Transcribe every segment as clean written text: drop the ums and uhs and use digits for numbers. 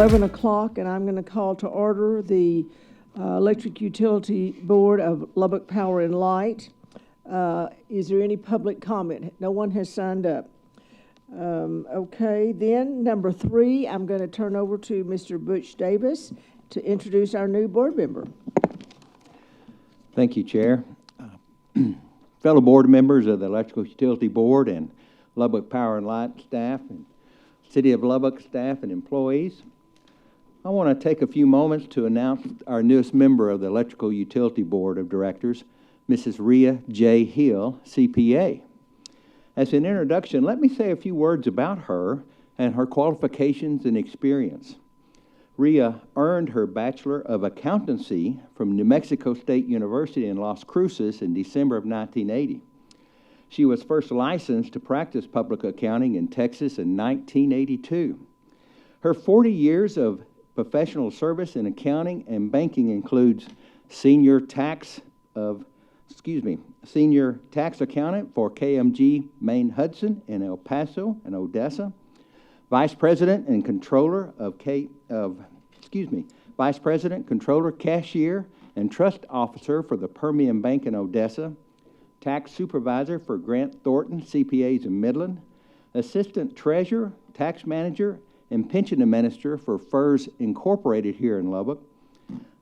11 o'clock, and I'm going to call to order the Electric Utility Board of Lubbock Power and Light. Is there any public comment? No one has signed up. Okay, then number 3, I'm going to turn over to Mr. Butch Davis to introduce our new board member. Thank you, Chair. Fellow board members of the Electrical Utility Board and Lubbock Power and Light staff and City of Lubbock staff and employees, I want to take a few moments to announce our newest member of the Electrical Utility Board of Directors, Mrs. Rhea J. Hill, CPA. As an introduction, let me say a few words about her and her qualifications and experience. Rhea earned her Bachelor of Accountancy from New Mexico State University in Las Cruces in December of 1980. She was first licensed to practice public accounting in Texas in 1982. Her 40 years of professional service in accounting and banking includes senior tax accountant for KMG Maine Hudson in El Paso and Odessa, vice president and controller vice president, controller, cashier, and trust officer for the Permian Bank in Odessa, tax supervisor for Grant Thornton CPAs in Midland, assistant treasurer, tax manager, and pension administrator for FERS Incorporated here in Lubbock,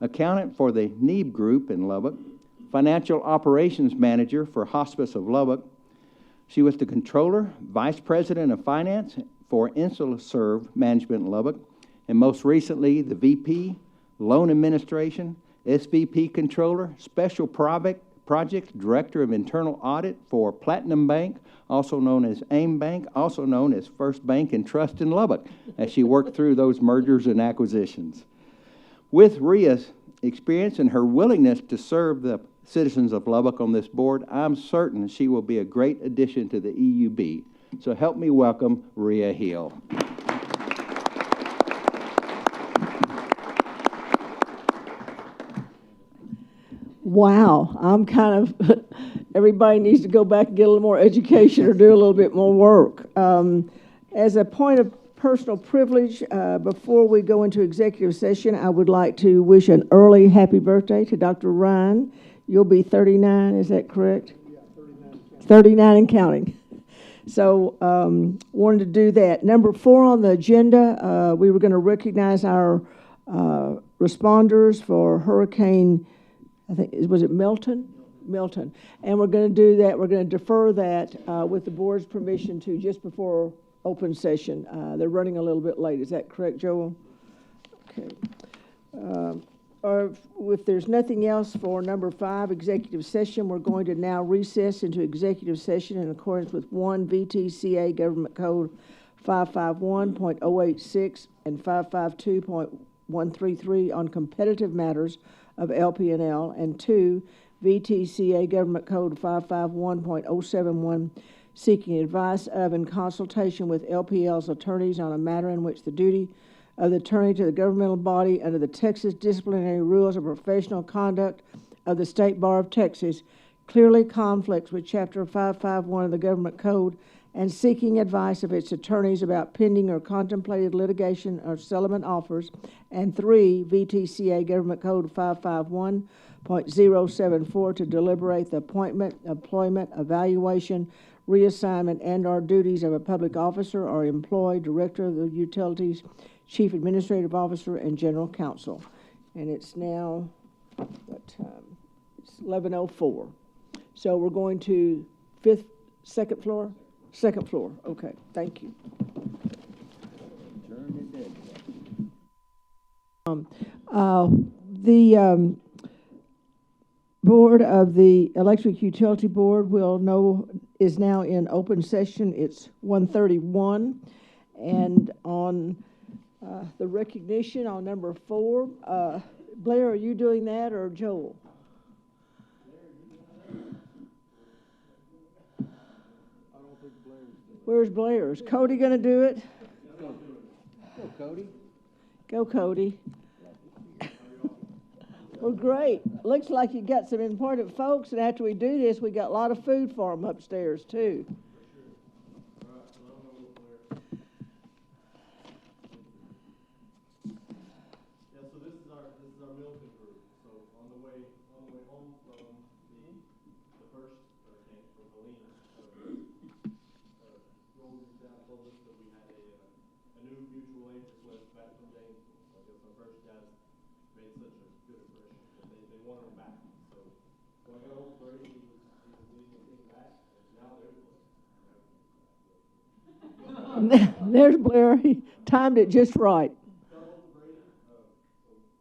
accountant for the Neeb Group in Lubbock, financial operations manager for Hospice of Lubbock. She was the controller, vice president of finance for InsuleServe Management in Lubbock, and most recently the VP, loan administration, SVP controller, special projects director of internal audit for Platinum Bank, also known as AIM Bank, also known as First Bank and Trust in Lubbock, as she worked through those mergers and acquisitions. With Rhea's experience and her willingness to serve the citizens of Lubbock on this board, I'm certain she will be a great addition to the EUB. So help me welcome Rhea Hill. Wow, I'm kind of, everybody needs to go back and get a little more education or do a little bit more work. As a point of personal privilege, before we go into executive session, I would like to wish an early happy birthday to Dr. Ryan. You'll be 39, is that correct? Yeah, 39 and counting. 39 and counting. So wanted to do that. Number 4 on the agenda, we were going to recognize our responders for Hurricane, I think, was it Milton? Milton. And we're going to do that. We're going to defer that with the board's permission to just before open session. They're running a little bit late. Is that correct, Joel? Okay. Or if there's nothing else for number 5, executive session, we're going to now recess into executive session in accordance with 1 VTCA Government Code 551.086 and 552.133 on competitive matters of LP&L, and 2 VTCA Government Code 551.071 seeking advice of and consultation with LPL's attorneys on a matter in which the duty of the attorney to the governmental body under the Texas Disciplinary Rules of Professional Conduct of the State Bar of Texas clearly conflicts with Chapter 551 of the Government Code, and seeking advice of its attorneys about pending or contemplated litigation or settlement offers, and 3 VTCA Government Code 551.074 to deliberate the appointment, employment, evaluation, reassignment, and/or duties of a public officer or employee, director of the utilities, chief administrative officer, and general counsel. And it's now, what time? It's 11:04. So we're going to second floor? Second floor. Okay, thank you. The board of the Electric Utility Board is now in open session. It's 1:31, and on the recognition on number 4, Blair, are you doing that or Joel? Where's Blair? Is Cody going to do it? Go, Cody. Go, Cody. Well, great. Looks like you got some important folks, and after we do this, we got a lot of food for them upstairs, too. on the way home from the first hurricane, from Helene. Joel reached out, told us that we had a new mutual aid request back from Janesville. I guess our first guys made such a good impression that they wanted them back. So I got old Brady, he was leading the team back, and now they're There's Blair. He timed it just right. got old Brady. So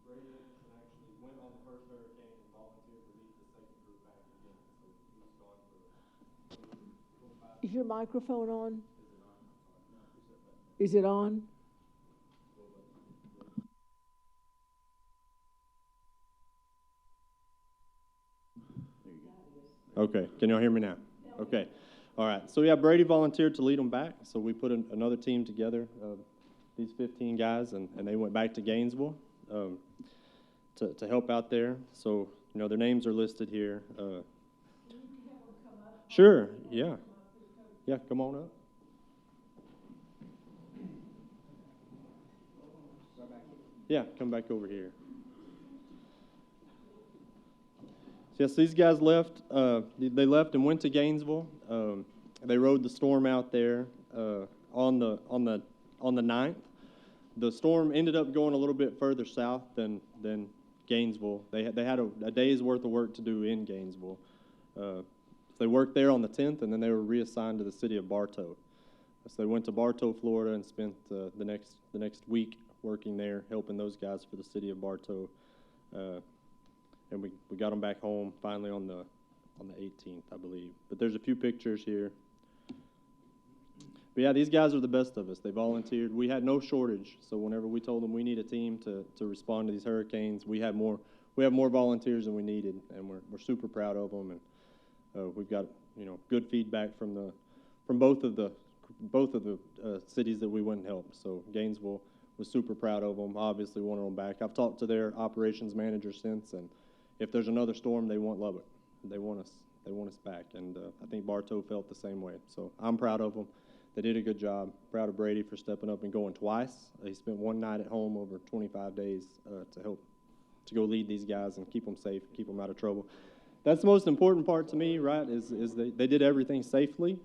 Brady Anderson actually went on the first hurricane and volunteered to lead the second group back again. So he was gone for Is your microphone on? Is it on? Okay, can y'all hear me now? Okay, all right. So yeah, Brady volunteered to lead them back. So we put another team together, these 15 guys, and they went back to Gainesville to help out there. So their names are listed here. Sure, yeah, come on up. Yeah, come back over here. Yes, these guys left. They left and went to Gainesville. They rode the storm out there on the 9th. The storm ended up going a little bit further south than Gainesville. They had a day's worth of work to do in Gainesville. They worked there on the 10th, and then they were reassigned to the city of Bartow. So they went to Bartow, Florida, and spent the next week working there, helping those guys for the city of Bartow. And we got them back home finally on the 18th, I believe. But there's a few pictures here. But yeah, these guys are the best of us. They volunteered. We had no shortage, so whenever we told them we need a team to respond to these hurricanes, we have more volunteers than we needed, and we're super proud of them. And we've got good feedback from both of the cities that we went and helped. So Gainesville was super proud of them. Obviously wanted them back. I've talked to their operations manager since, and if there's another storm, they won't love it. They want us back, and I think Bartow felt the same way. So I'm proud of them. They did a good job. Proud of Brady for stepping up and going twice. He spent one night at home over 25 days to go lead these guys and keep them safe, keep them out of trouble. That's the most important part to me, right? Is they did everything safely.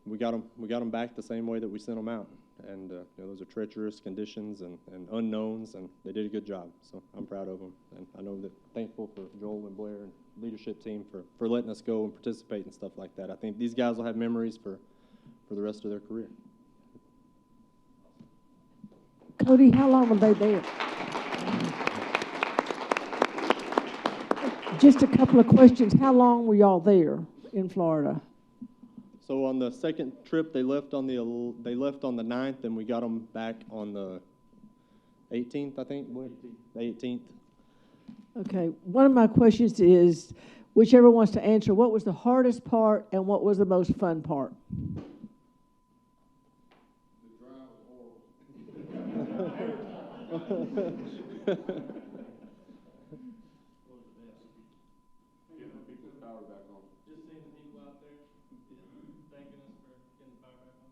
We got them back the same way that we sent them out. And those are treacherous conditions and unknowns, and they did a good job. So I'm proud of them, and I know that thankful for Joel and Blair and leadership team for letting us go and participate and stuff like that. I think these guys will have memories for the rest of their career. Cody, how long were they there? Just a couple of questions. How long were y'all there in Florida? So on the second trip, they left on the 9th, and we got them back on the 18th, I think. The 18th. Okay. One of my questions is, whichever wants to answer, what was the hardest part and what was the most fun part? The drive was horrible. Getting people's power back on. Just seeing the people out there thanking us for getting the power back on.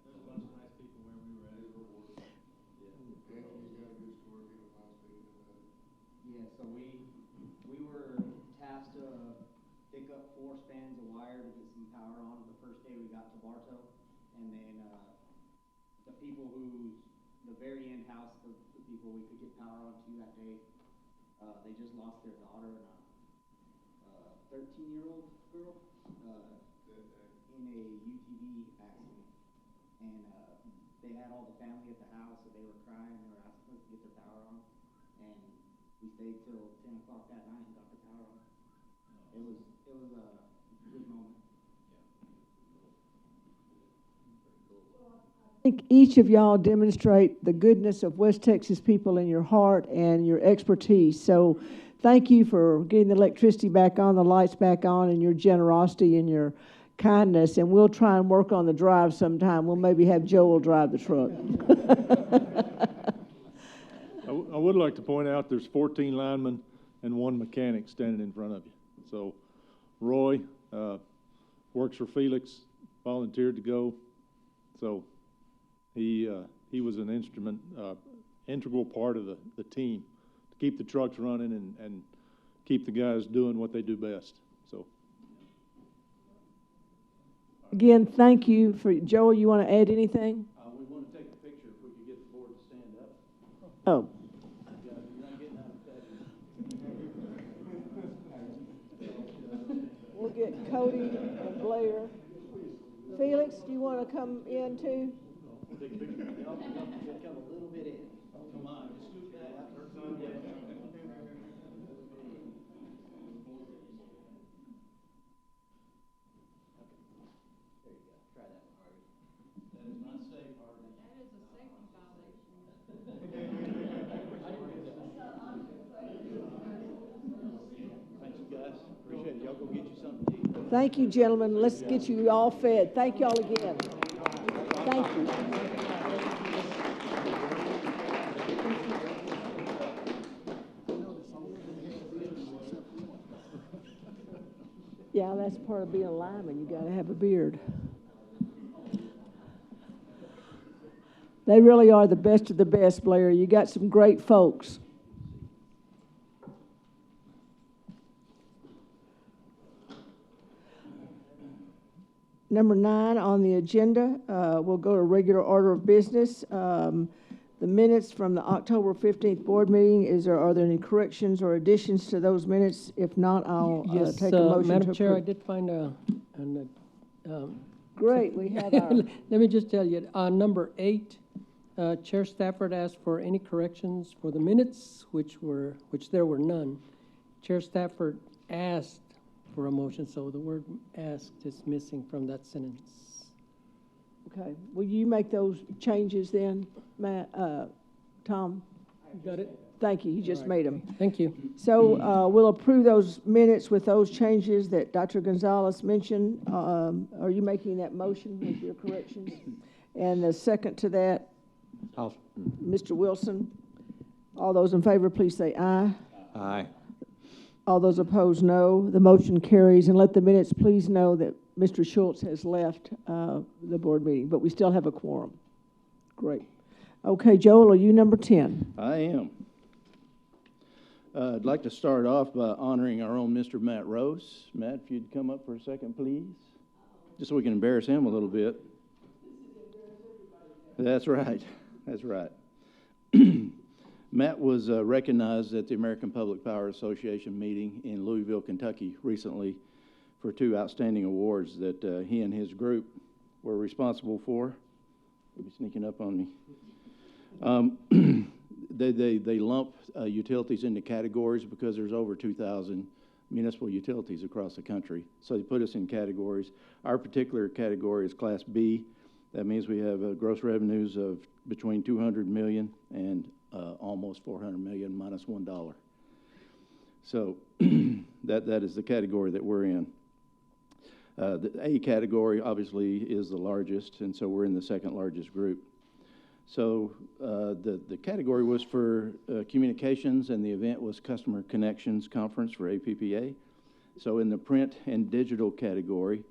There's a bunch of nice people where we were at. Anthony's got a good story, if you don't mind speaking about it. Yeah, so we were tasked to pick up 4 spans of wire to get some power on the first day we got to Bartow. And then the people the very end house, the people we could get power on to that day, they just lost their daughter and a 13-year-old girl in a UTV accident. And they had all the family at the house, so they were crying. They were asking us to get their power on. And we stayed till 10 o'clock that night and got the power on. It was a good moment. I think each of y'all demonstrate the goodness of West Texas people in your heart and your expertise. So thank you for getting the electricity back on, the lights back on, and your generosity and your kindness. And we'll try and work on the drive sometime. We'll maybe have Joel drive the truck. I would like to point out there's 14 linemen and 1 mechanic standing in front of you. So Roy works for Felix, volunteered to go. So he was an integral part of the team to keep the trucks running and keep the guys doing what they do best, so. Again, thank you for, Joel, you want to add anything? We want to take a picture if we could get the board to stand up. Oh, You're not getting out of that. we'll get Cody and Blair. Felix, do you want to come in too? Come a little bit in. Come on, just scoot back. There you go. Try that one, Harvey. That is not safe, Harvey. That is a safety violation. Thanks, guys. Appreciate it. Y'all go get you something to eat. Thank you, gentlemen. Let's get you all fed. Thank y'all again. Thank you. Yeah, that's part of being a lineman. You got to have a beard. They really are the best of the best, Blair. You got some great folks. Number 9 on the agenda, we'll go to regular order of business. The minutes from the October 15th board meeting, are there any corrections or additions to those minutes? If not, I'll Yes, take a motion to Madam Chair, I approve. did find Great, we have our, let me just tell you, number 8, Chair Stafford asked for any corrections for the minutes, which there were none. Chair Stafford asked for a motion, so the word asked is missing from that sentence. okay. Will you make those changes then, Matt, Tom? Got it? Thank you, you just All right. made them. Thank you. So we'll approve those minutes with those changes that Dr. Gonzalez mentioned. Are you making that motion with your corrections? And the second to that, Mr. Wilson. All those in favor, please say aye. Aye. All those opposed, no. The motion carries. And let the minutes please know that Mr. Schultz has left the board meeting, but we still have a quorum. Great. Okay, Joel, are you number 10? I am. I'd like to start off by honoring our own Mr. Matt Rose. Matt, if you'd come up for a second, please, just so we can embarrass him a little bit. That's right. That's right. Matt was recognized at the American Public Power Association meeting in Louisville, Kentucky recently for 2 outstanding awards that he and his group were responsible for. He'll be sneaking up on me. They lump utilities into categories because there's over 2,000 municipal utilities across the country. So they put us in categories. Our particular category is Class B. That means we have gross revenues of between 200 million and almost 400 million minus $1. So that is the category that we're in. The A category obviously is the largest, and so we're in the second largest group. So the category was for communications, and the event was Customer Connections Conference for APPA. So in the print and digital category,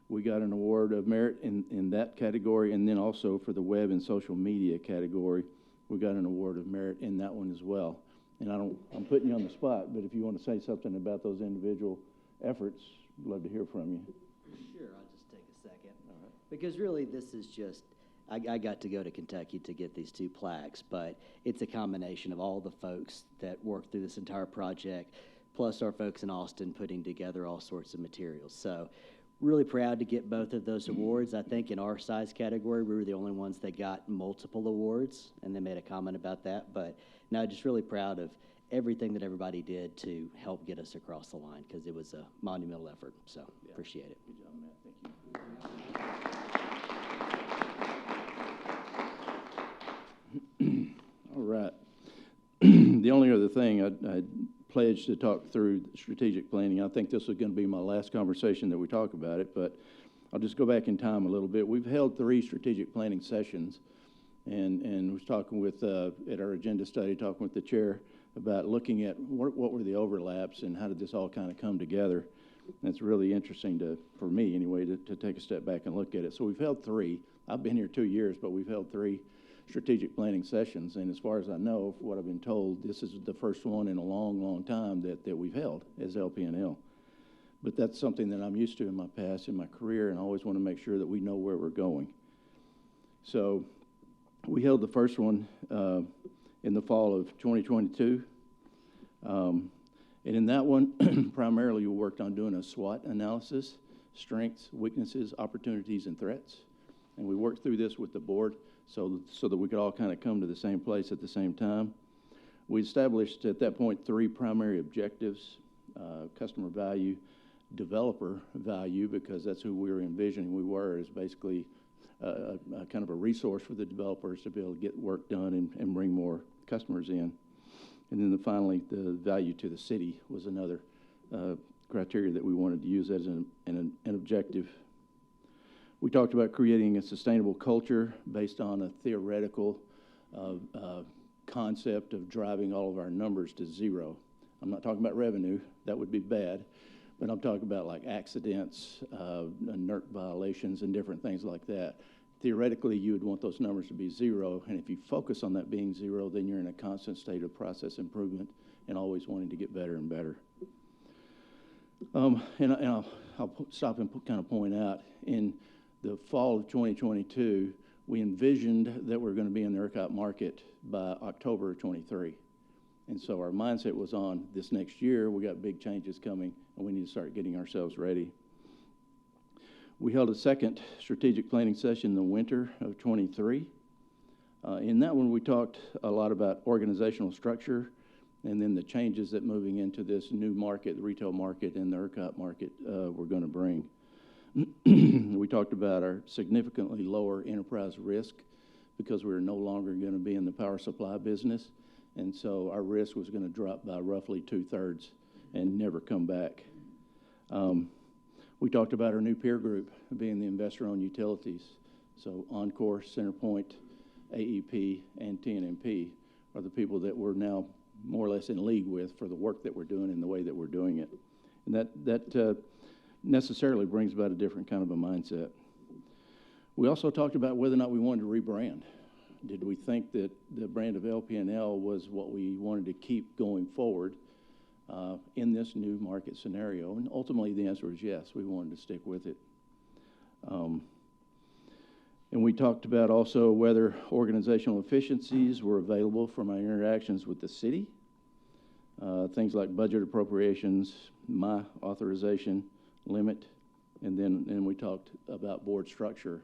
we got an award of merit in that category, and then also for the web and social media category, we got an award of merit in that one as well. And I'm putting you on the spot, but if you want to say something about those individual efforts, I'd love to hear from you. Sure, I'll just take a second. Because really, this is just, I got to go to Kentucky to get these 2 plaques, but it's a combination of all the folks that worked through this entire project, plus our folks in Austin putting together all sorts of materials. So really proud to get both of those awards. I think in our size category, we were the only ones that got multiple awards, and they made a comment about that. But no, just really proud of everything that everybody did to help get us across the line, because it was a monumental effort. So appreciate it. Good job, Matt. Thank you. All right. The only other thing I pledged to talk through strategic planning. I think this is going to be my last conversation that we talk about it, but I'll just go back in time a little bit. We've held 3 strategic planning sessions, and was talking with, at our agenda study, talking with the chair about looking at what were the overlaps and how did this all kind of come together. And it's really interesting for me anyway, to take a step back and look at it. So we've held 3. I've been here 2 years, but we've held 3 strategic planning sessions. And as far as I know, from what I've been told, this is the first one in a long, long time that we've held as LPNL. But that's something that I'm used to in my past, in my career, and I always want to make sure that we know where we're going. So we held the first one in the fall of 2022. And in that one, primarily we worked on doing a SWOT analysis, strengths, weaknesses, opportunities, and threats. And we worked through this with the board so that we could all kind of come to the same place at the same time. We established at that point 3 primary objectives: customer value, developer value, because that's who we were envisioning we were, as basically a kind of a resource for the developers to be able to get work done and bring more customers in. And then finally, the value to the city was another criteria that we wanted to use as an objective. We talked about creating a sustainable culture based on a theoretical concept of driving all of our numbers to 0. I'm not talking about revenue, that would be bad, but I'm talking about like accidents, NERC violations, and different things like that. Theoretically, you would want those numbers to be 0, and if you focus on that being 0, then you're in a constant state of process improvement and always wanting to get better and better. And I'll stop and kind of point out, in the fall of 2022, we envisioned that we're going to be in the ERCOT market by October of 23. And so our mindset was on this next year. We got big changes coming, and we need to start getting ourselves ready. We held a second strategic planning session in the winter of 23. In that one, we talked a lot about organizational structure and then the changes that moving into this new market, the retail market and the ERCOT market, we're going to bring. We talked about our significantly lower enterprise risk because we're no longer going to be in the power supply business. And so our risk was going to drop by roughly 2/3 and never come back. We talked about our new peer group being the investor-owned utilities. So Oncor, CenterPoint, AEP, and TNMP are the people that we're now more or less in league with for the work that we're doing and the way that we're doing it. And that necessarily brings about a different kind of a mindset. We also talked about whether or not we wanted to rebrand. Did we think that the brand of LPNL was what we wanted to keep going forward in this new market scenario? And ultimately, the answer was yes. We wanted to stick with it. And we talked about also whether organizational efficiencies were available from our interactions with the city. Things like budget appropriations, my authorization limit, and we talked about board structure.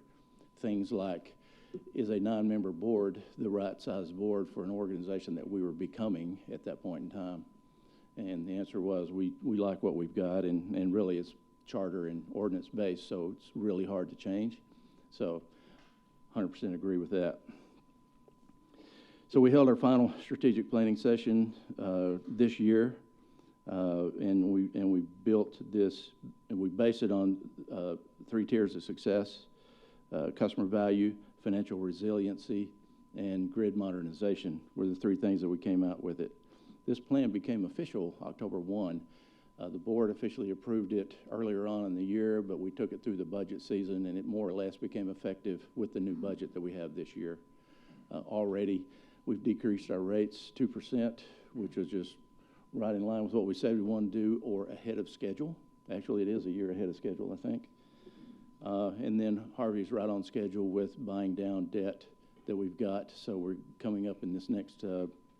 Things like, is a 9-member board the right size board for an organization that we were becoming at that point in time? And the answer was we like what we've got, and really it's charter and ordinance based, so it's really hard to change. So 100% agree with that. So we held our final strategic planning session this year, and we built this, and we based it on 3 tiers of success: customer value, financial resiliency, and grid modernization were the 3 things that we came out with it. This plan became official October 1. The board officially approved it earlier on in the year, but we took it through the budget season, and it more or less became effective with the new budget that we have this year. Already, we've decreased our rates 2%, which was just right in line with what we said we wanted to do, or ahead of schedule. Actually, it is a year ahead of schedule, I think. And then Harvey's right on schedule with buying down debt that we've got. So we're coming up in this next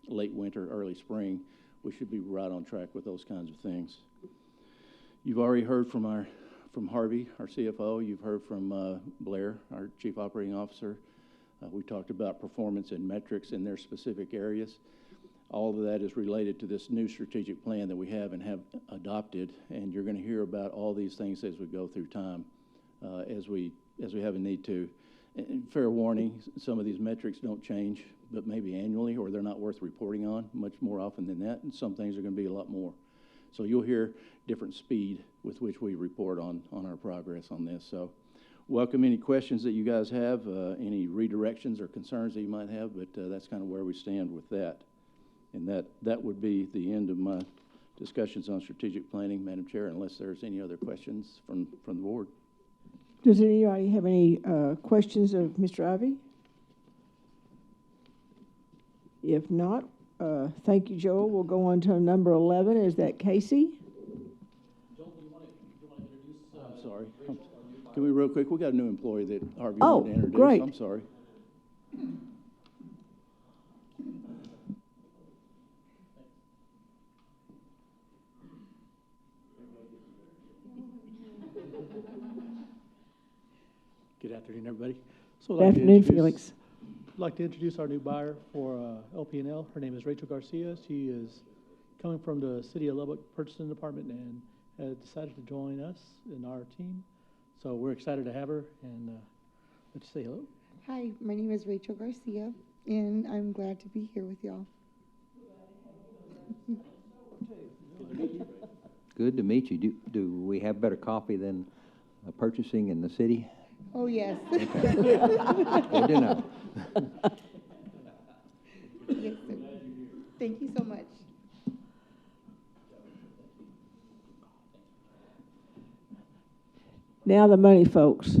late winter, early spring. We should be right on track with those kinds of things. You've already heard from Harvey, our CFO. You've heard from Blair, our Chief Operating Officer. We talked about performance and metrics in their specific areas. All of that is related to this new strategic plan that we have and have adopted. And you're going to hear about all these things as we go through time. As we have a need to. And fair warning, some of these metrics don't change, but maybe annually, or they're not worth reporting on much more often than that, and some things are going to be a lot more. So you'll hear different speed with which we report on our progress on this. So welcome any questions that you guys have, any redirections or concerns that you might have, but that's kind of where we stand with that. And that would be the end of my discussions on strategic planning, Madam Chair, unless there's any other questions from the board. Does anybody have any questions of Mr. Ivey? If not, thank you, Joel. We'll go on to number 11. Is that Casey? I'm sorry. Can we real quick, we got a new employee that Harvey Oh, wanted to introduce. great. I'm sorry. Good afternoon, everybody. So I'd Good like to afternoon, introduce- Felix. I'd like to introduce our new buyer for LPNL. Her name is Rachel Garcia. She is coming from the City of Lubbock Purchasing Department and has decided to join us in our team. So we're excited to have her, and let's say hello. Hi, my name is Rachel Garcia, and I'm glad to be here with y'all. Good to meet you. Do we have better coffee than purchasing in the city? Oh, yes. Good to know. Yes, sir. Thank you so much. Now the money, folks.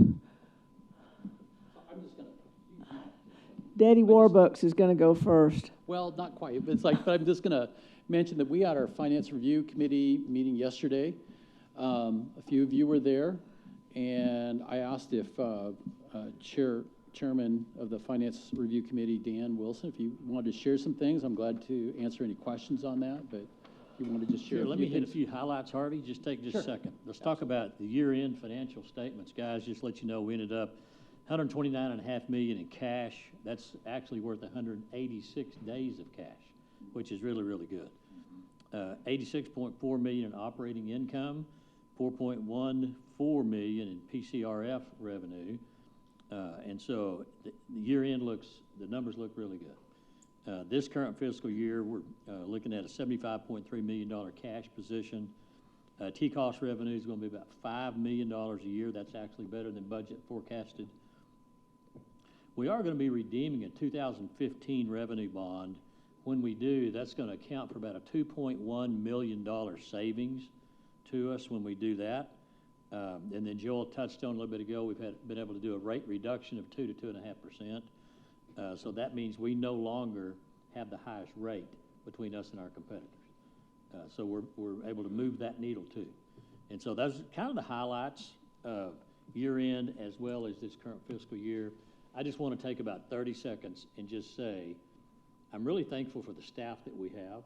Daddy Warbucks is going to go first. Well, not quite, but but I'm just gonna mention that we had our Finance Review Committee meeting yesterday. A few of you were there, and I asked if Chairman of the Finance Review Committee, Dan Wilson, if you wanted to share some things. I'm glad to answer any questions on that, but if you want to just share Sure, a let few me hit a things. few highlights, Harvey. Just take just a second. Let's talk about the year-end financial statements, guys. Just to let you know, we ended up 129.5 million in cash. That's actually worth 186 days of cash, which is really, really good. 86.4 million in operating income, 4.14 million in PCRF revenue. And so the year-end the numbers look really good. This current fiscal year, we're looking at a $75.3 million cash position. T-cost revenue is going to be about $5 million a year. That's actually better than budget forecasted. We are going to be redeeming a 2015 revenue bond. When we do, that's going to account for about a $2.1 million savings to us when we do that. And then Joel touched on a little bit ago, we've been able to do a rate reduction of 2 to 2.5%. So that means we no longer have the highest rate between us and our competitors. So we're able to move that needle too. And so those are kind of the highlights of year-end as well as this current fiscal year. I just want to take about 30 seconds and just say, I'm really thankful for the staff that we have.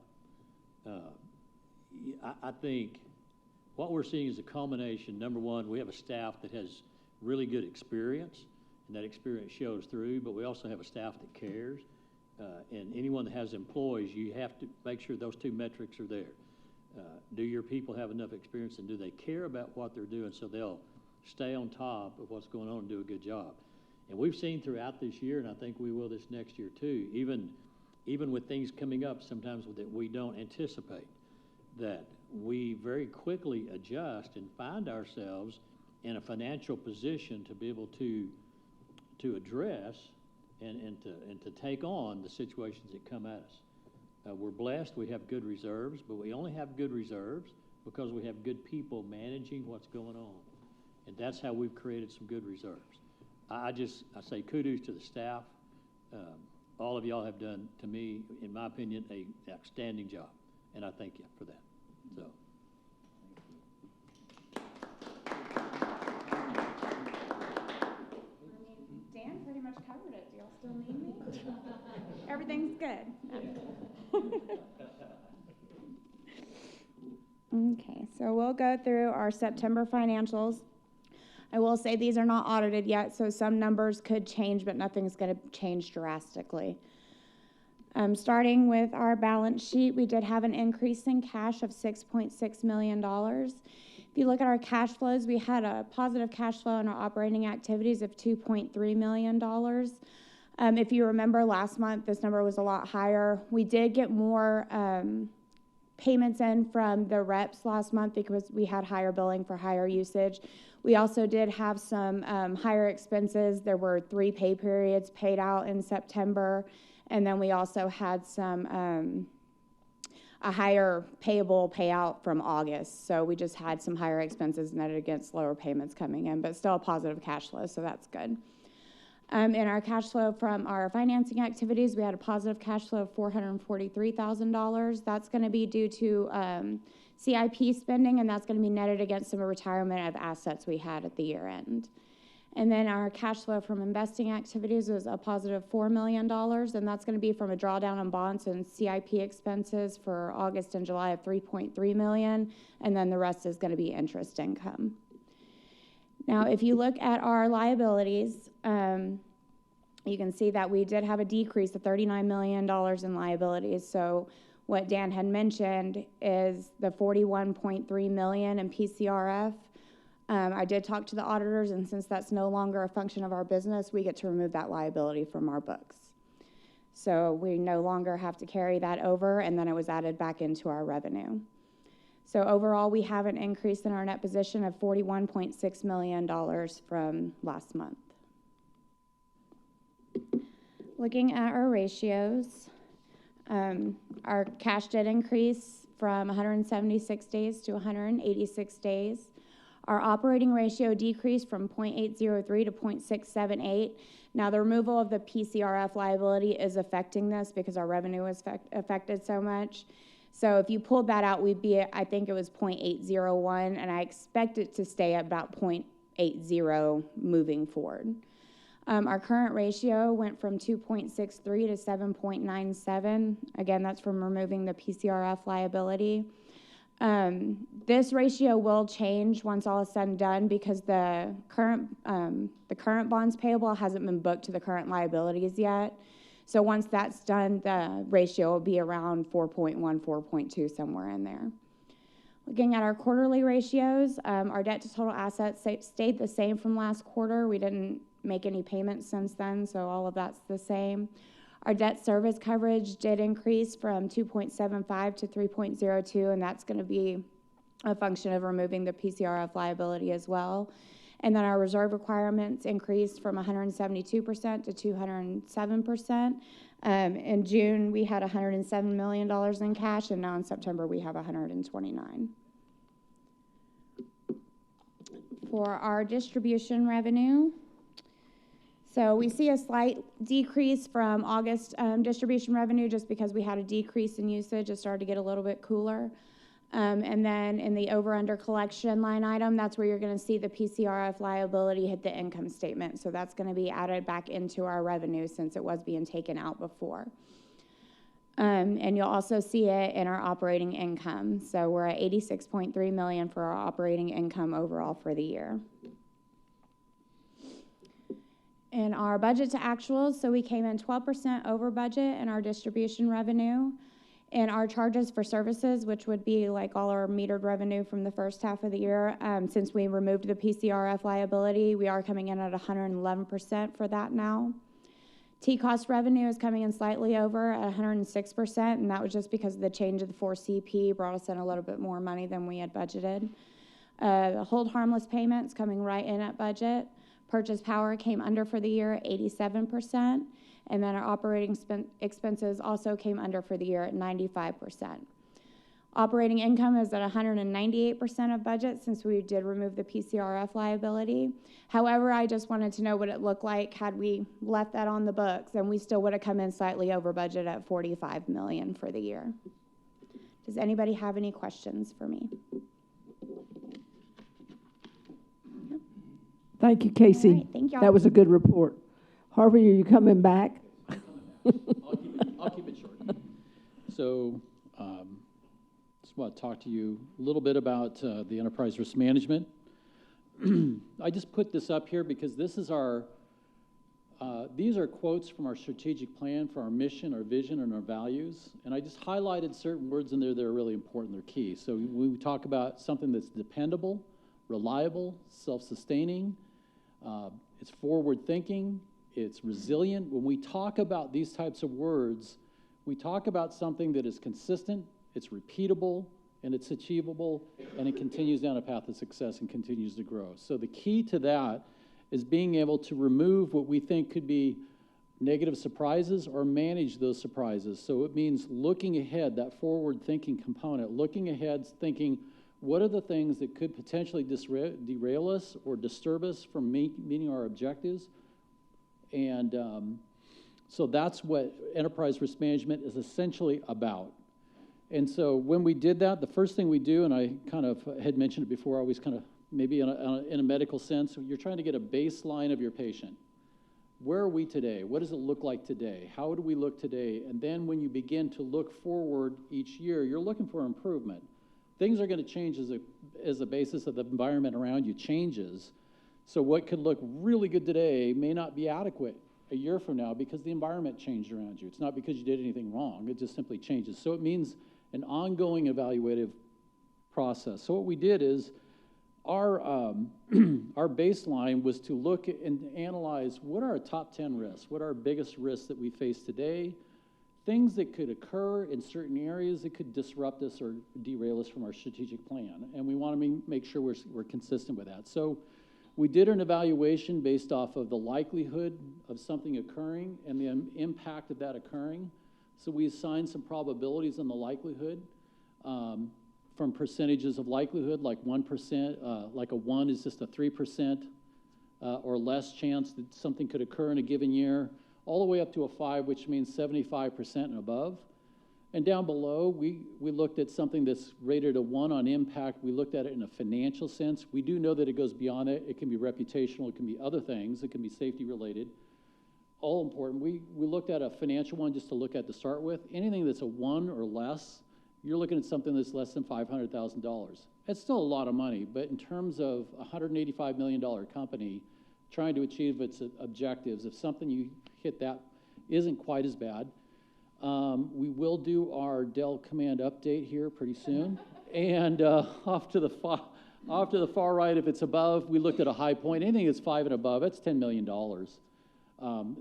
I think what we're seeing is a culmination. Number one, we have a staff that has really good experience, and that experience shows through, but we also have a staff that cares. And anyone that has employees, you have to make sure those two metrics are there. Do your people have enough experience, and do they care about what they're doing so they'll stay on top of what's going on and do a good job? And we've seen throughout this year, and I think we will this next year too, even with things coming up sometimes that we don't anticipate, that we very quickly adjust and find ourselves in a financial position to be able to address and to take on the situations that come at us. We're blessed, we have good reserves, but we only have good reserves because we have good people managing what's going on. And that's how we've created some good reserves. I say kudos to the staff. All of y'all have done, to me, in my opinion, an outstanding job, and I thank you for that. So. Dan pretty much covered it. Do y'all still need me? Everything's good. Okay, so we'll go through our September financials. I will say these are not audited yet, so some numbers could change, but nothing's going to change drastically. Starting with our balance sheet, we did have an increase in cash of $6.6 million. If you look at our cash flows, we had a positive cash flow in our operating activities of $2.3 million. If you remember last month, this number was a lot higher. We did get more payments in from the reps last month because we had higher billing for higher usage. We also did have some higher expenses. There were 3 pay periods paid out in September, and then we also had some a higher payable payout from August. So we just had some higher expenses netted against lower payments coming in, but still a positive cash flow, so that's good. In our cash flow from our financing activities, we had a positive cash flow of $443,000. That's going to be due to CIP spending, and that's going to be netted against some retirement of assets we had at the year end. And then our cash flow from investing activities was a positive $4 million, and that's going to be from a drawdown on bonds and CIP expenses for August and July of $3.3 million, and then the rest is going to be interest income. Now, if you look at our liabilities, you can see that we did have a decrease of $39 million in liabilities. So what Dan had mentioned is the $41.3 million in PCRF. I did talk to the auditors, and since that's no longer a function of our business, we get to remove that liability from our books. So we no longer have to carry that over, and then it was added back into our revenue. So overall, we have an increase in our net position of $41.6 million from last month. Looking at our ratios, our cash did increase from 176 days to 186 days. Our operating ratio decreased from 0.803 to 0.678. Now, the removal of the PCRF liability is affecting this because our revenue is affected so much. So if you pulled that out, we'd be, I think it was 0.801, and I expect it to stay at about 0.80 moving forward. Our current ratio went from 2.63 to 7.97. Again, that's from removing the PCRF liability. This ratio will change once all is said and done because the current bonds payable hasn't been booked to the current liabilities yet. So once that's done, the ratio will be around 4.1, 4.2, somewhere in there. Looking at our quarterly ratios, our debt to total assets stayed the same from last quarter. We didn't make any payments since then, so all of that's the same. Our debt service coverage did increase from 2.75 to 3.02, and that's going to be a function of removing the PCRF liability as well. And then our reserve requirements increased from 172% to 207%. In June, we had $107 million in cash, and now in September, we have $129. For our distribution revenue, so we see a slight decrease from August distribution revenue just because we had a decrease in usage. It started to get a little bit cooler. And then in the over-under collection line item, that's where you're going to see the PCRF liability hit the income statement. So that's going to be added back into our revenue since it was being taken out before. And you'll also see it in our operating income. So we're at $86.3 million for our operating income overall for the year. In our budget to actuals, so we came in 12% over budget in our distribution revenue. And our charges for services, which would be like all our metered revenue from the first half of the year, since we removed the PCRF liability, we are coming in at 111% for that now. T-cost revenue is coming in slightly over at 106%, and that was just because of the change of the 4CP brought us in a little bit more money than we had budgeted. The hold harmless payments coming right in at budget. Purchase power came under for the year at 87%. And then our operating expenses also came under for the year at 95%. Operating income is at 198% of budget since we did remove the PCRF liability. However, I just wanted to know what it looked like had we left that on the books, and we still would have come in slightly over budget at $45 million for the year. Does anybody have any questions for me? Thank you, Casey. All right, thank y'all. That was a good report. Harvey, are you coming back? I'll keep it short. So, just want to talk to you a little bit about the enterprise risk management. I just put this up here because this is our, these are quotes from our strategic plan for our mission, our vision, and our values. And I just highlighted certain words in there that are really important, they're key. So when we talk about something that's dependable, reliable, self-sustaining, it's forward-thinking, it's resilient. When we talk about these types of words, we talk about something that is consistent, it's repeatable, and it's achievable, and it continues down a path of success and continues to grow. So the key to that is being able to remove what we think could be negative surprises or manage those surprises. So it means looking ahead, that forward-thinking component, looking ahead, thinking, what are the things that could potentially derail us or disturb us from meeting our objectives? And so that's what enterprise risk management is essentially about. And so when we did that, the first thing we do, and I kind of had mentioned it before, always kind of maybe in a medical sense, you're trying to get a baseline of your patient. Where are we today? What does it look like today? How do we look today? And then when you begin to look forward each year, you're looking for improvement. Things are going to change as the basis of the environment around you changes. So what could look really good today may not be adequate a year from now because the environment changed around you. It's not because you did anything wrong. It just simply changes. So it means an ongoing evaluative process. So what we did is our baseline was to look and analyze what are our top 10 risks, what are our biggest risks that we face today, things that could occur in certain areas that could disrupt us or derail us from our strategic plan. And we want to make sure we're consistent with that. So we did an evaluation based off of the likelihood of something occurring and the impact of that occurring. So we assigned some probabilities on the likelihood from percentages of likelihood, like 1%, like a 1 is just a 3% or less chance that something could occur in a given year, all the way up to a 5, which means 75% and above. And down below, we looked at something that's rated a 1 on impact. We looked at it in a financial sense. We do know that it goes beyond it. It can be reputational. It can be other things. It can be safety related. All important. We looked at a financial one just to look at to start with. Anything that's a 1 or less, you're looking at something that's less than $500,000. It's still a lot of money, but in terms of a $185 million company trying to achieve its objectives, if something you hit that isn't quite as bad. We will do our Dell Command update here pretty soon. And off to the far right, if it's above, we looked at a high point. Anything that's 5 and above, that's $10 million.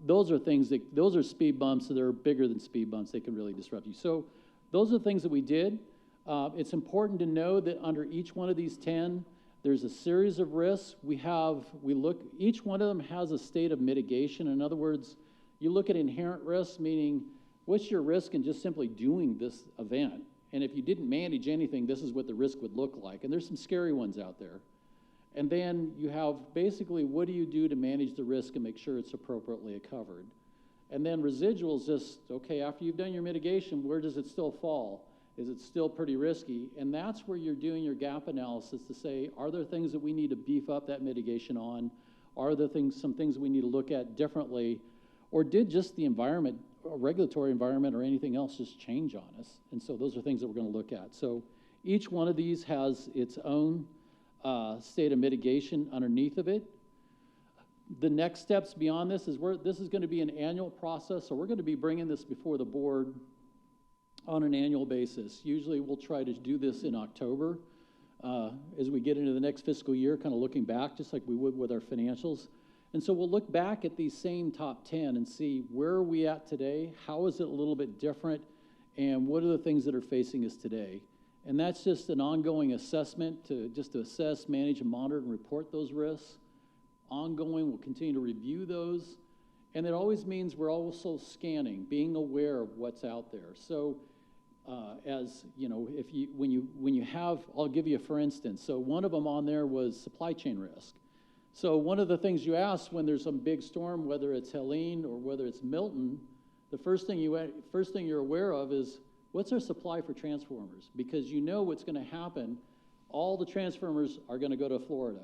Those are things those are speed bumps, so they're bigger than speed bumps. They can really disrupt you. So those are the things that we did. It's important to know that under each one of these 10, there's a series of risks. Each one of them has a state of mitigation. In other words, you look at inherent risks, meaning what's your risk in just simply doing this event? And if you didn't manage anything, this is what the risk would look like. And there's some scary ones out there. And then you have basically, what do you do to manage the risk and make sure it's appropriately covered? And then residuals, just, okay, after you've done your mitigation, where does it still fall? Is it still pretty risky? And that's where you're doing your gap analysis to say, are there things that we need to beef up that mitigation on? Are there some things we need to look at differently? Or did just the environment, regulatory environment or anything else just change on us? And so those are things that we're going to look at. So each one of these has its own state of mitigation underneath of it. The next steps beyond this is this is going to be an annual process, so we're going to be bringing this before the board on an annual basis. Usually we'll try to do this in October as we get into the next fiscal year, kind of looking back, just like we would with our financials. And so we'll look back at these same top 10 and see where are we at today, how is it a little bit different, and what are the things that are facing us today. And that's just an ongoing assessment to assess, manage, and monitor and report those risks. Ongoing, we'll continue to review those. And it always means we're also scanning, being aware of what's out there. So as you know, when you have, I'll give you a for instance. So one of them on there was supply chain risk. So one of the things you ask when there's some big storm, whether it's Helene or whether it's Milton, the first thing you're aware of is what's our supply for transformers? Because you know what's going to happen. All the transformers are going to go to Florida,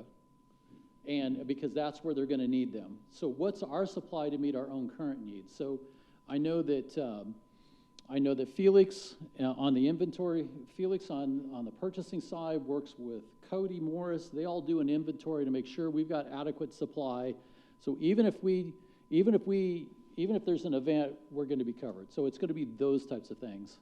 and because that's where they're going to need them. So what's our supply to meet our own current needs? So I know that Felix on the inventory, Felix on the purchasing side works with Cody Morris. They all do an inventory to make sure we've got adequate supply. So even if there's an event, we're going to be covered. So it's going to be those types of things.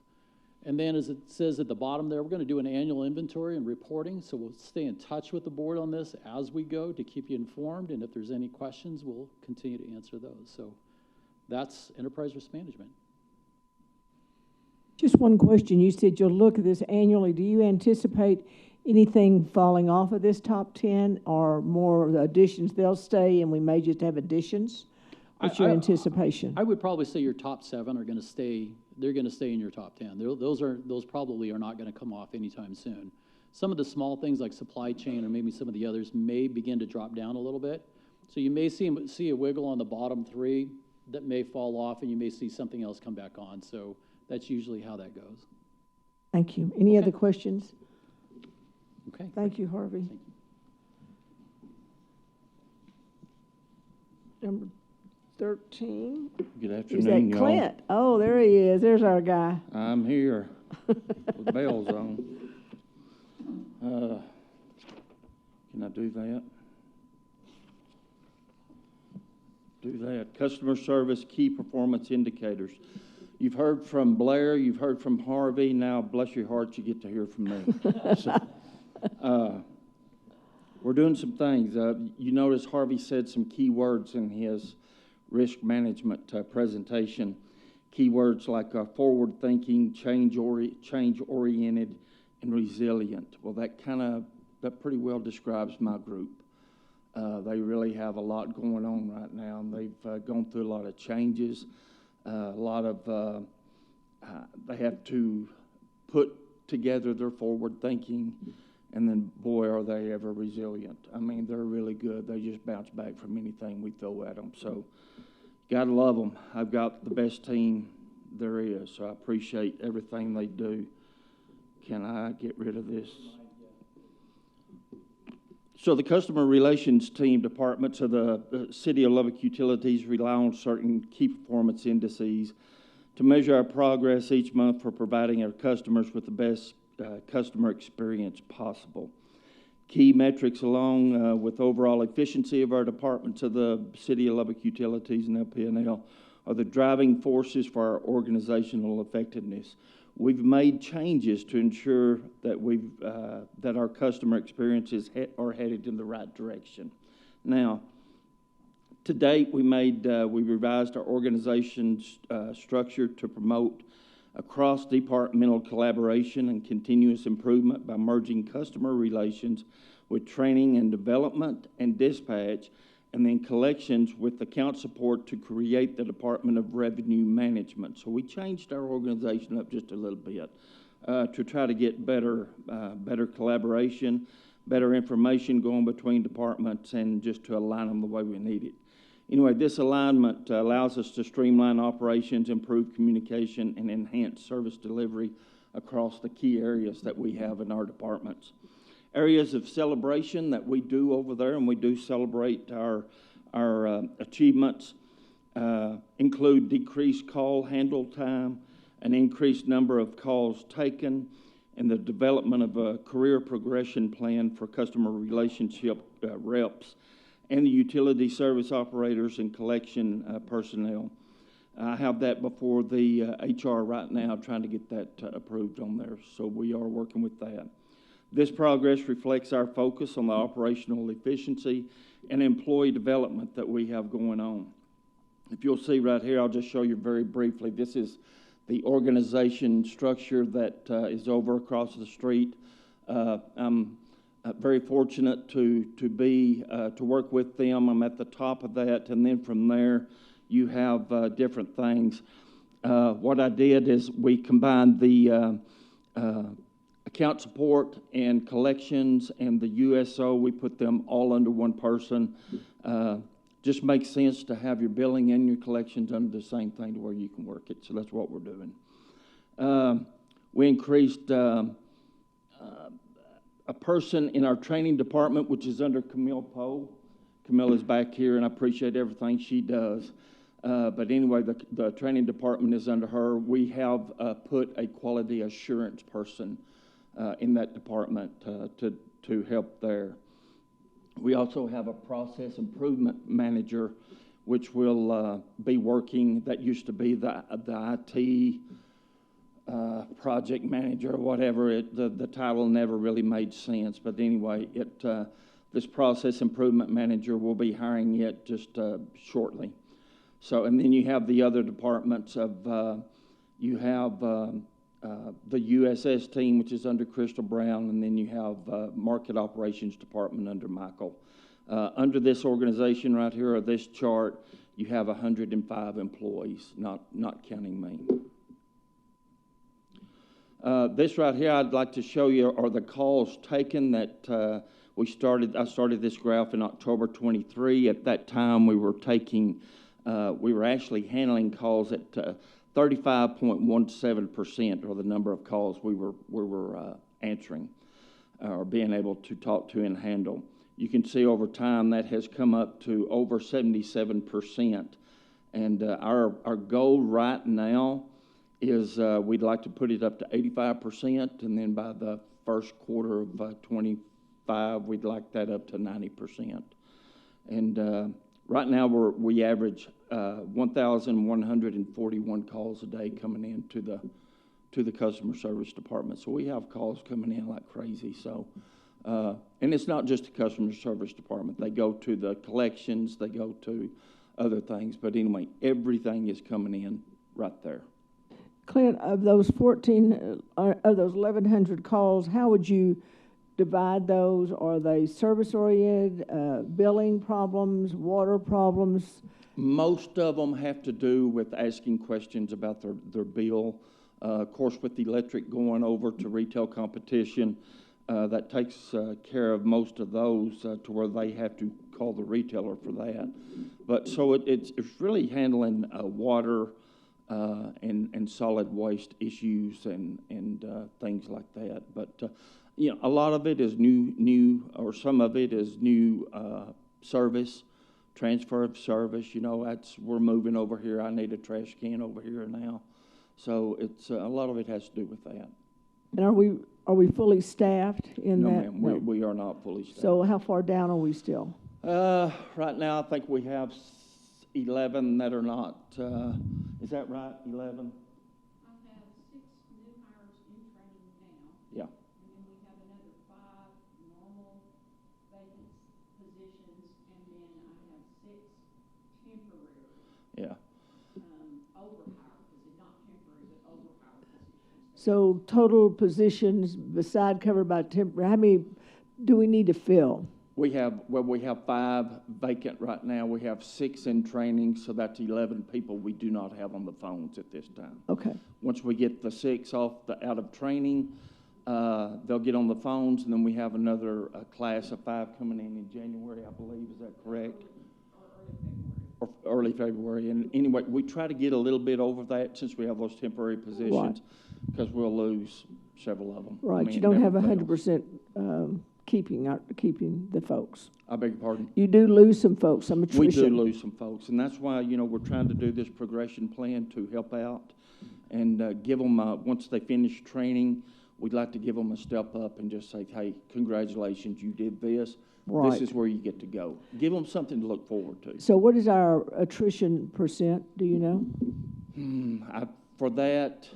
And then as it says at the bottom there, we're going to do an annual inventory and reporting. So we'll stay in touch with the board on this as we go to keep you informed. And if there's any questions, we'll continue to answer those. So that's enterprise risk management. Just one question. You said you'll look at this annually. Do you anticipate anything falling off of this top 10 or more of the additions? They'll stay and we may just have additions? What's your anticipation? I would probably say your top 7 are going to stay. They're going to stay in your top 10. Those probably are not going to come off anytime soon. Some of the small things like supply chain or maybe some of the others may begin to drop down a little bit. So you may see a wiggle on the bottom three that may fall off, and you may see something else come back on. So that's usually how that goes. Thank you. Any other questions? Okay. Thank you, Harvey. Thank you. Number 13. Good Is afternoon, that y'all. Clint? Oh, there he is. There's our guy. I'm here with bells on. Can I do that? Do that. Customer service key performance indicators. You've heard from Blair, you've heard from Harvey, now bless your hearts, you get to hear from me. So, we're doing some things. You notice Harvey said some key words in his risk management presentation. Keywords like forward thinking, change oriented, and resilient. Well, that pretty well describes my group. They really have a lot going on right now, and they've gone through a lot of changes. They have to put together their forward thinking, and then boy, are they ever resilient. I mean, they're really good. They just bounce back from anything we throw at them. So, gotta love them. I've got the best team there is, so I appreciate everything they do. Can I get rid of this? So the customer relations team departments of the City of Lubbock Utilities rely on certain key performance indices to measure our progress each month for providing our customers with the best customer experience possible. Key metrics along with overall efficiency of our departments of the City of Lubbock Utilities and LP&L are the driving forces for our organizational effectiveness. We've made changes to ensure that that our customer experiences are headed in the right direction. Now, to date, we revised our organization's structure to promote across-departmental collaboration and continuous improvement by merging customer relations with training and development and dispatch, and then collections with account support to create the Department of Revenue Management. So we changed our organization up just a little bit to try to get better collaboration, better information going between departments, and just to align them the way we need it. Anyway, this alignment allows us to streamline operations, improve communication, and enhance service delivery across the key areas that we have in our departments. Areas of celebration that we do over there, and we do celebrate our achievements, include decreased call handle time, an increased number of calls taken, and the development of a career progression plan for customer relationship reps and the utility service operators and collection personnel. I have that before the HR right now, trying to get that approved on there, so we are working with that. This progress reflects our focus on the operational efficiency and employee development that we have going on. If you'll see right here, I'll just show you very briefly. This is the organization structure that is over across the street. I'm very fortunate to work with them. I'm at the top of that, and then from there, you have different things. What I did is we combined the account support and collections and the USO. We put them all under one person. Just makes sense to have your billing and your collections under the same thing to where you can work it. So that's what we're doing. We increased a person in our training department, which is under Camille Poe. Camille is back here, and I appreciate everything she does. But anyway, the training department is under her. We have put a quality assurance person in that department to help there. We also have a process improvement manager, which will be working. That used to be the IT project manager or whatever. The title never really made sense, but anyway, this process improvement manager will be hiring it just shortly. So, and then you have the other departments of you have the USS team, which is under Crystal Brown, and then you have Market Operations Department under Michael. Under this organization right here, or this chart, you have 105 employees, not counting me. This right here I'd like to show you are the calls taken that I started this graph in October 23. At that time, we were actually handling calls at 35.17%, or the number of calls we were answering or being able to talk to and handle. You can see over time that has come up to over 77%. And our goal right now is we'd like to put it up to 85%, and then by the first quarter of 25, we'd like that up to 90%. And right now we average 1,141 calls a day coming in to the customer service department. So we have calls coming in like crazy. So, and it's not just the customer service department. They go to the collections, they go to other things. But anyway, everything is coming in right there. Clint, of those 1,100 calls, how would you divide those? Are they service-oriented, billing problems, water problems? Most of them have to do with asking questions about their bill. Of course, with the electric going over to retail competition, that takes care of most of those to where they have to call the retailer for that. But so it's really handling water and solid waste issues and things like that. But you know, a lot of it is new, or some of it is new service, transfer of service. You know, we're moving over here. I need a trash can over here now. So it's a lot of it has to do with that. And are we fully staffed in that? No, ma'am, we are not fully staffed. So how far down are we still? Right now, I think we have 11 that are not. Is that right? 11. I have 6 new hires in training now. Yeah. And then we have another 5 normal vacant positions, and then I have 6 temporary. Yeah. Overhire, because not temporary, but overhire positions. So total positions beside covered by temporary, how many do we need to fill? We have 5 vacant right now. We have 6 in training, so that's 11 people we do not have on the phones at this time. Okay. Once we get the 6 out of training, they'll get on the phones, and then we have another class of 5 coming in January, I believe. Is that correct? Or early February. And anyway, we try to get a little bit over that since we have those temporary positions, because we'll lose several of them. Right, I mean, you don't have never fails. 100% keeping the folks. I beg your pardon? You do lose some folks, some attrition. We do lose some folks, and that's why, you know, we're trying to do this progression plan to help out and give them, once they finish training, we'd like to give them a step up and just say, hey, congratulations, you did this. Right. This is where you get to go. Give them something to look forward to. So what is our attrition percent, do you know? For that,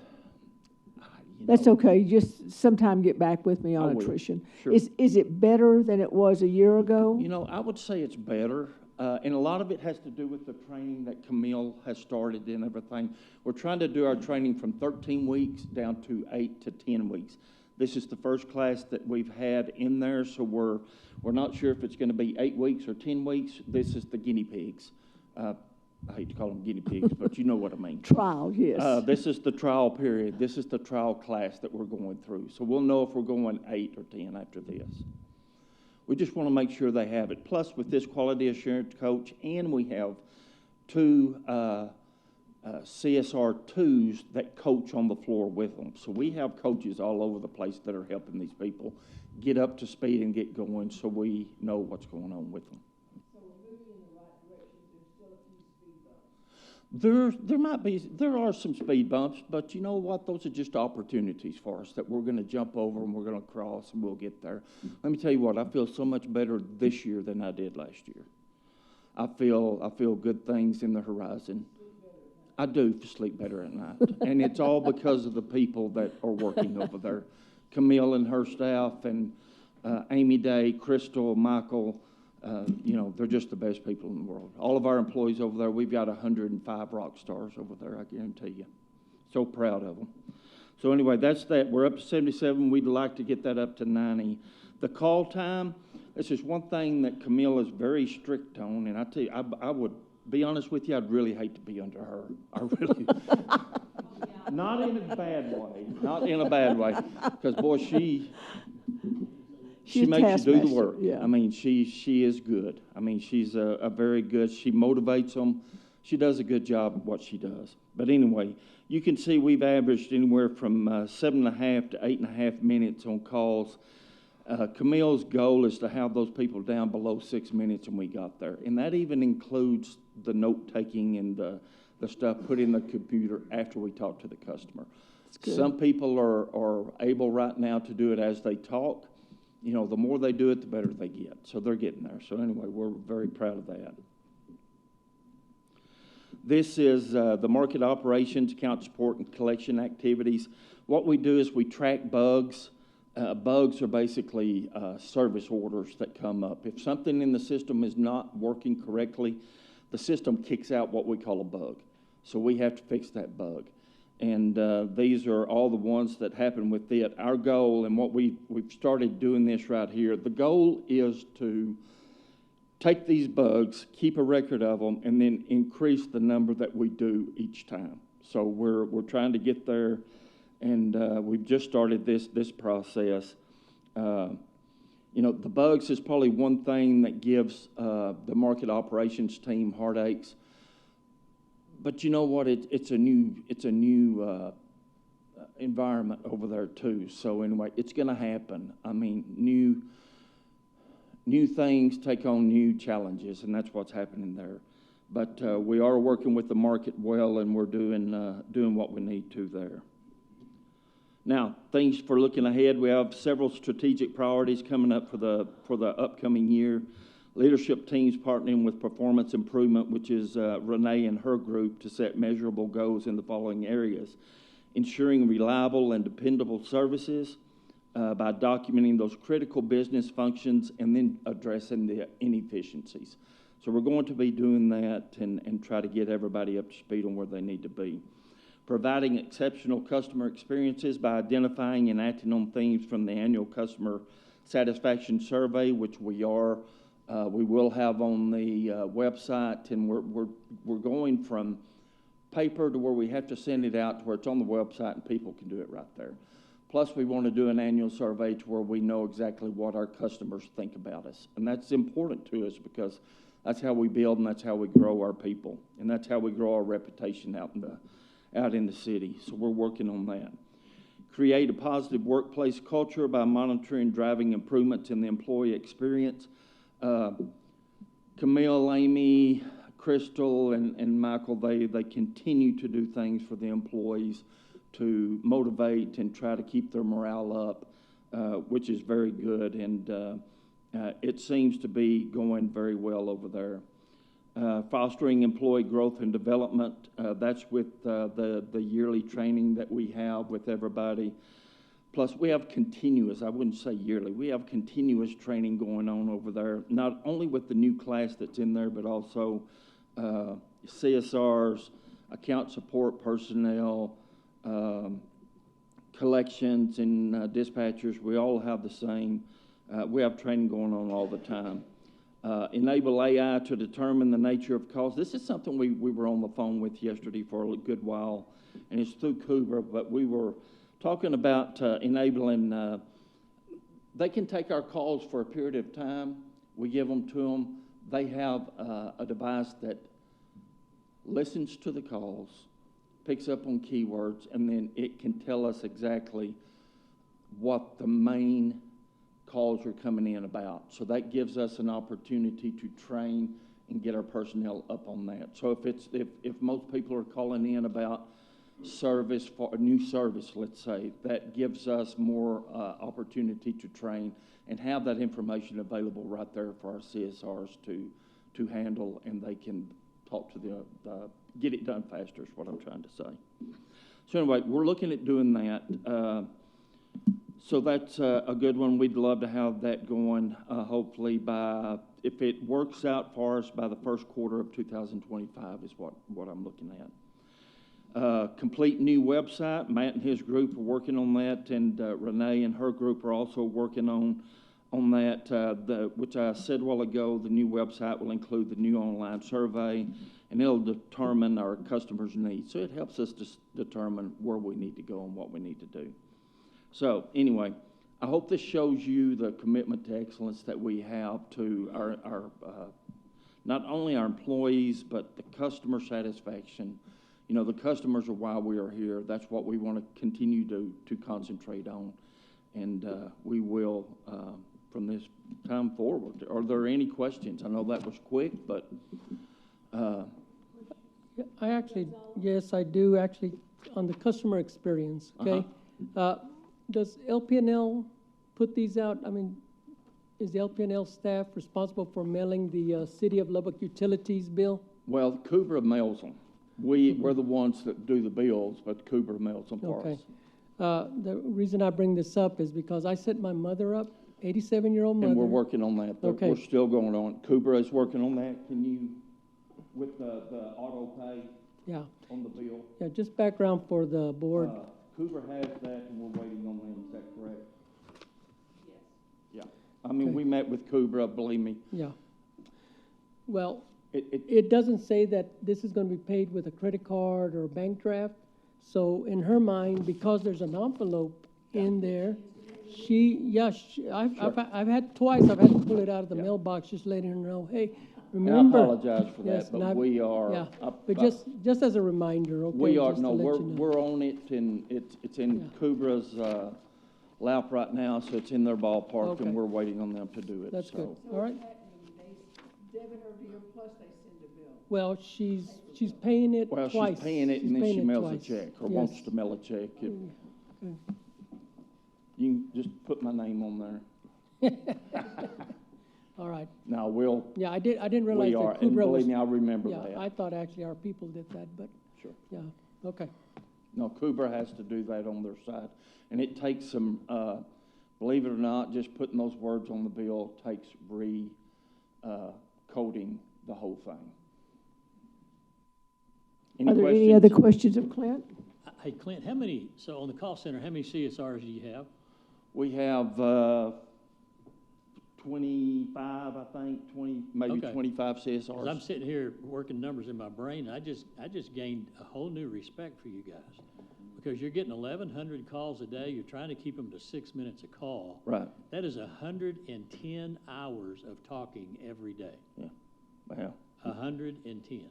That's okay, just sometime get back with me on I will. attrition. Sure. Is it better than it was a year ago? You know, I would say it's better, and a lot of it has to do with the training that Camille has started and everything. We're trying to do our training from 13 weeks down to 8 to 10 weeks. This is the first class that we've had in there, so we're not sure if it's going to be 8 weeks or 10 weeks. This is the guinea pigs. I hate to call them guinea pigs, but you know what I mean. Trial, yes. This is the trial period. This is the trial class that we're going through. So we'll know if we're going 8 or 10 after this. We just want to make sure they have it. Plus, with this quality assurance coach, and we have 2 CSR2s that coach on the floor with them. So we have coaches all over the place that are helping these people get up to speed and get going, so we know what's going on with them. There are some speed bumps, but you know what? Those are just opportunities for us that we're going to jump over and we're going to cross and we'll get there. Let me tell you what, I feel so much better this year than I did last year. I feel good things in the horizon. I do sleep better at night, and it's all because of the people that are working over there. Camille and her staff, and Amy Day, Crystal, Michael. You know, they're just the best people in the world. All of our employees over there, we've got 105 rock stars over there, I guarantee you. So proud of them. So anyway, that's that. We're up to 77. We'd like to get that up to 90. The call time, this is one thing that Camille is very strict on, and I tell you, I would be honest with you, I'd really hate to be under her. I really, not in a bad way, not in a bad way, because boy, She She's makes you do the taskmaster, work. yeah. I mean, she is good. I mean, she's a very good, she motivates them. She does a good job of what she does. But anyway, you can see we've averaged anywhere from 7.5 to 8.5 minutes on calls. Camille's goal is to have those people down below 6 minutes, and we got there. And that even includes the note-taking and the stuff put in the computer after we talk to the customer. good. Some people are able right now to do it as they talk. You know, the more they do it, the better they get. So they're getting there. So anyway, we're very proud of that. This is the market operations, account support, and collection activities. What we do is we track bugs. Bugs are basically service orders that come up. If something in the system is not working correctly, the system kicks out what we call a bug. So we have to fix that bug. And these are all the ones that happen with it. Our goal, and what we've started doing this right here, the goal is to take these bugs, keep a record of them, and then increase the number that we do each time. So we're trying to get there, and we've just started this process. You know, the bugs is probably one thing that gives the market operations team heartaches. But you know what? It's a new environment over there too. So anyway, it's going to happen. I mean, new things take on new challenges, and that's what's happening there. But we are working with the market well, and we're doing what we need to there. Now, things for looking ahead. We have several strategic priorities coming up for the upcoming year. Leadership teams partnering with performance improvement, which is Renee and her group, to set measurable goals in the following areas. Ensuring reliable and dependable services by documenting those critical business functions and then addressing the inefficiencies. So we're going to be doing that and try to get everybody up to speed on where they need to be. Providing exceptional customer experiences by identifying and acting on themes from the annual customer satisfaction survey, which we will have on the website, and we're going from paper to where we have to send it out to where it's on the website and people can do it right there. Plus, we want to do an annual survey to where we know exactly what our customers think about us, and that's important to us because that's how we build and that's how we grow our people, and that's how we grow our reputation out in the city. So we're working on that. Create a positive workplace culture by monitoring and driving improvements in the employee experience. Camille, Amy, Crystal, and Michael, they continue to do things for the employees to motivate and try to keep their morale up, which is very good, and it seems to be going very well over there. Fostering employee growth and development, that's with the yearly training that we have with everybody. Plus, we have continuous, I wouldn't say yearly, we have continuous training going on over there, not only with the new class that's in there, but also CSRs, account support personnel, collections, and dispatchers. We all have the same. We have training going on all the time. Enable AI to determine the nature of calls. This is something we were on the phone with yesterday for a good while, and it's through Cooper, but we were talking about enabling, they can take our calls for a period of time. We give them to them. They have a device that listens to the calls, picks up on keywords, and then it can tell us exactly what the main calls are coming in about. So that gives us an opportunity to train and get our personnel up on that. So if most people are calling in about service, for a new service, let's say, that gives us more opportunity to train and have that information available right there for our CSRs to handle, and they can talk to get it done faster is what I'm trying to say. So anyway, we're looking at doing that. So that's a good one. We'd love to have that going, hopefully by, if it works out for us, by the first quarter of 2025 is what I'm looking at. Complete new website. Matt and his group are working on that, and Renee and her group are also working on that, which I said a while ago. The new website will include the new online survey, and it'll determine our customers' needs. So it helps us to determine where we need to go and what we need to do. So anyway, I hope this shows you the commitment to excellence that we have to our not only our employees, but the customer satisfaction. You know, the customers are why we are here. That's what we want to continue to concentrate on. And we will, from this time forward. Are there any questions? I know that was quick, but I actually, yes, I do actually, on the customer experience, okay? Does LPNL put these out? I mean, is the LPNL staff responsible for mailing the City of Lubbock utilities bill? well, Cooper mails them. We're the ones that do the bills, but Cooper mails them for us. The reason I bring this up is because I set my mother up, 87-year-old mother. And we're working on that. Okay. We're still going on. Cooper is working on that. Can you, with the auto pay Yeah, on the bill? yeah, just background for the board. Cooper has that, and we're waiting on them. Is that correct? Yes. Yeah. I mean, we met with Cooper, believe me. Yeah. Well, it doesn't say that this is going to be paid with a credit card or a bank draft. So in her mind, because there's an envelope in there, I've had twice, I've had to pull it out of the mailbox, just letting her know, hey, remember. And I apologize for Yes, that, but not- we are. Yeah, but just as a reminder, okay? We are, just to no, let we're, you know. we're on it, and it's in Cubra's lap right now, so it's in their ballpark, Okay. and we're waiting on them to do it. That's good, so. all right? Debit or deal plus they send a bill. Well, she's paying it Well, twice. she's paying it, and then paying she it mails a twice. check, or Yes. wants to mail a check. Okay. You can just put my name on there. All right. Now, we'll, Yeah, I didn't realize we are, that and Kubra was. believe me, I remember Yeah, that. I thought actually our people did that, but, Sure. yeah, okay. No, Cooper has to do that on their side. And it takes some, believe it or not, just putting those words on the bill takes coding the whole thing. Are there any other questions of Clint? Hey, Clint, so on the call center, how many CSRs do you have? We have 25, I think, 20, maybe Okay. 25 'Cause CSRs. I'm sitting here working numbers in my brain, and I just gained a whole new respect for you guys. Because you're getting 1,100 calls a day, you're trying to keep them to 6 minutes a call. Right. That is 110 hours of talking every day. Yeah. Wow. 110.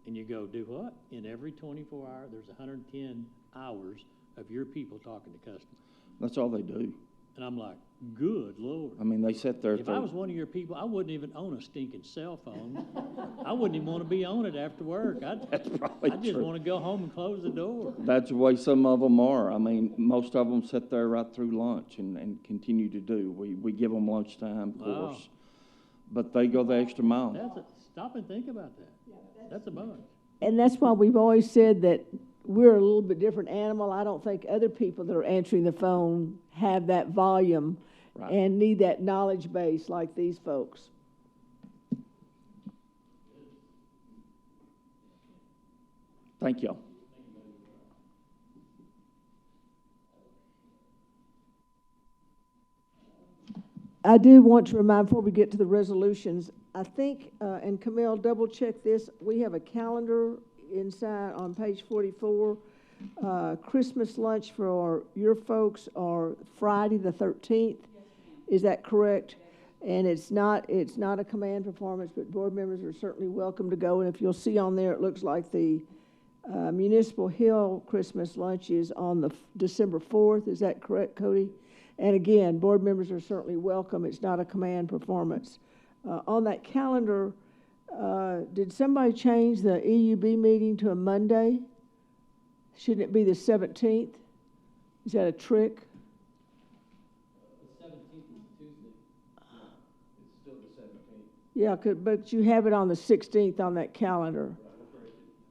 And you go, do what? In every 24 hours, there's 110 hours of your people talking to customers. That's all they do. And I'm like, good Lord. I mean, they sit there. If I was one of your people, I wouldn't even own a stinking cell phone. I wouldn't even want to be on it after work. That's probably I just true. want to go home and close the door. That's the way some of them are. I mean, most of them sit there right through lunch and continue to do. We give them lunchtime, of Wow. course. But they go the extra mile. Stop and think about that. That's a bunch. And that's why we've always said that we're a little bit different animal. I don't think other people that are answering the phone have that volume Right. and need that knowledge base like these folks. Thank y'all. I do want to remind, before we get to the resolutions, I think, and Camille, double check this, we have a calendar inside on page 44. Christmas lunch for your folks are Friday the 13th. Is that correct? And it's not a command performance, but board members are certainly welcome to go. And if you'll see on there, it looks like the Municipal Hill Christmas lunch is on the December 4th. Is that correct, Cody? And again, board members are certainly welcome. It's not a command performance. On that calendar, did somebody change the EUB meeting to a Monday? Shouldn't it be the 17th? Is that a trick? The 17th is Tuesday. It's still the 17th. Yeah, but you have it on the 16th on that calendar.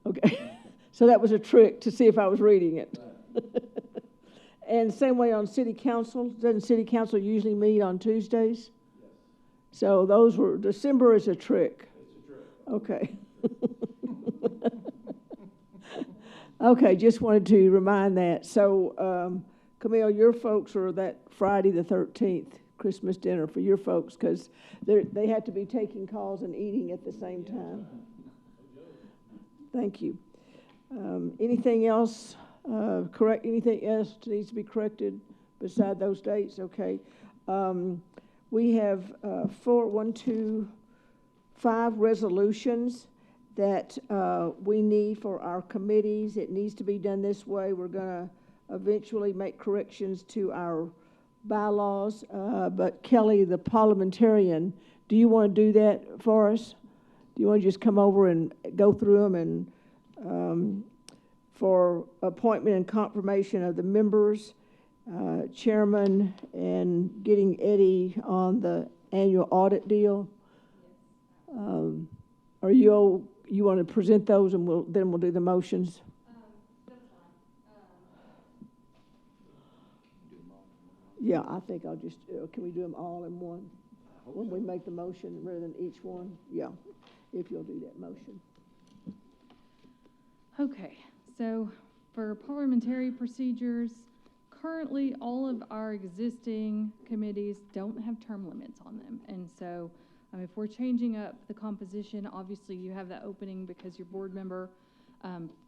Okay, so that was a trick to see if I was reading it. And same way on city council, doesn't city council usually meet on Tuesdays? Yes. So those were, December is a trick. It's a trick. Okay. Okay, just wanted to remind that. So, Camille, your folks are that Friday the 13th, Christmas dinner for your folks, because they have to be taking calls and eating at the same time. Thank you. Anything else, anything else needs to be corrected beside those dates, okay. We have 5 resolutions that we need for our committees. It needs to be done this way. We're going to eventually make corrections to our bylaws, but Kelly, the parliamentarian, do you want to do that for us? Do you want to just come over and go through them and for appointment and confirmation of the members, chairman, and getting Eddie on the annual audit deal? Are you want to present those and then we'll do the motions? Yeah, I think I'll just, can we do them all in one? When we make the motion rather than each one? Yeah, if you'll do that motion. Okay, so for parliamentary procedures, currently all of our existing committees don't have term limits on them. And so if we're changing up the composition, obviously you have that opening because your board member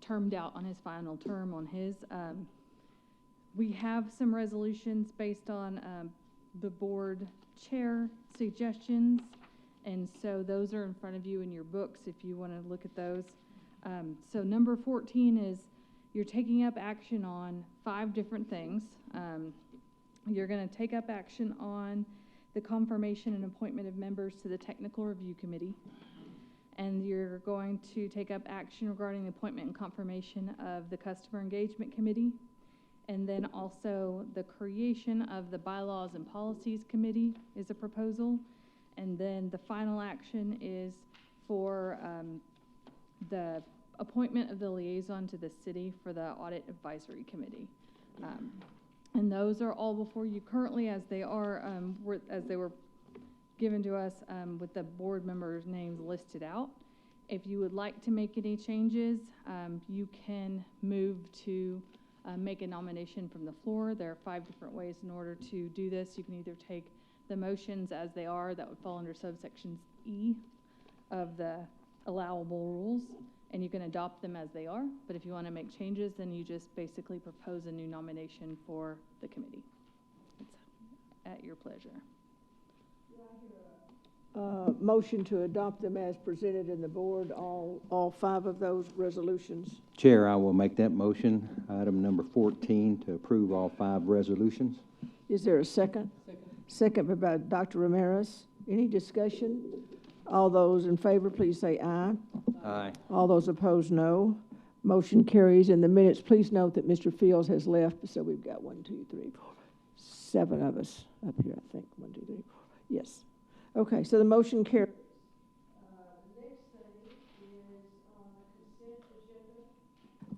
termed out on his final term on his. We have some resolutions based on the board chair suggestions, and so those are in front of you in your books if you want to look at those. So number 14 is you're taking up action on 5 different things. You're going to take up action on the confirmation and appointment of members to the Technical Review Committee, and you're going to take up action regarding the appointment and confirmation of the Customer Engagement Committee, and then also the creation of the Bylaws and Policies Committee is a proposal. And then the final action is for the appointment of the liaison to the city for the Audit Advisory Committee. And those are all before you currently as they are, as they were given to us with the board members' names listed out. If you would like to make any changes, you can move to make a nomination from the floor. There are 5 different ways in order to do this. You can either take the motions as they are, that would fall under subsections E of the allowable rules, and you can adopt them as they are. But if you want to make changes, then you just basically propose a new nomination for the committee. It's at your pleasure. Motion to adopt them as presented in the board, all 5 of those resolutions. Chair, I will make that motion, item number 14, to approve all 5 resolutions. Is there a second? Second by Dr. Ramirez. Any discussion? All those in favor, please say aye. Aye. All those opposed, no. Motion carries. In the minutes, please note that Mr. Fields has left, so we've got 1, 2, 3, 4, 7 of us up here, I think. 1, 2, 3, 4. Yes. Okay, so the motion carries. The next thing is on the consent agenda.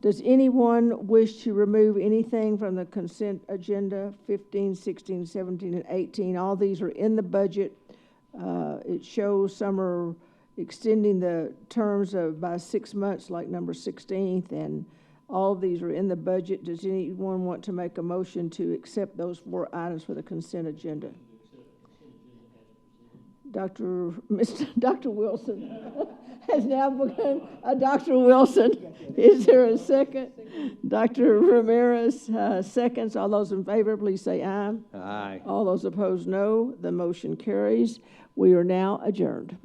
Does anyone wish to remove anything from the consent agenda? 15, 16, 17, and 18. All these are in the budget. It shows some are extending the terms of by 6 months, like number 16th, and all of these are in the budget. Does anyone want to make a motion to accept those 4 items for the consent agenda? Dr. Wilson has now become a Dr. Wilson. Is there a second? Dr. Ramirez seconds. All those in favor, please say aye. Aye. All those opposed, no. The motion carries. We are now adjourned.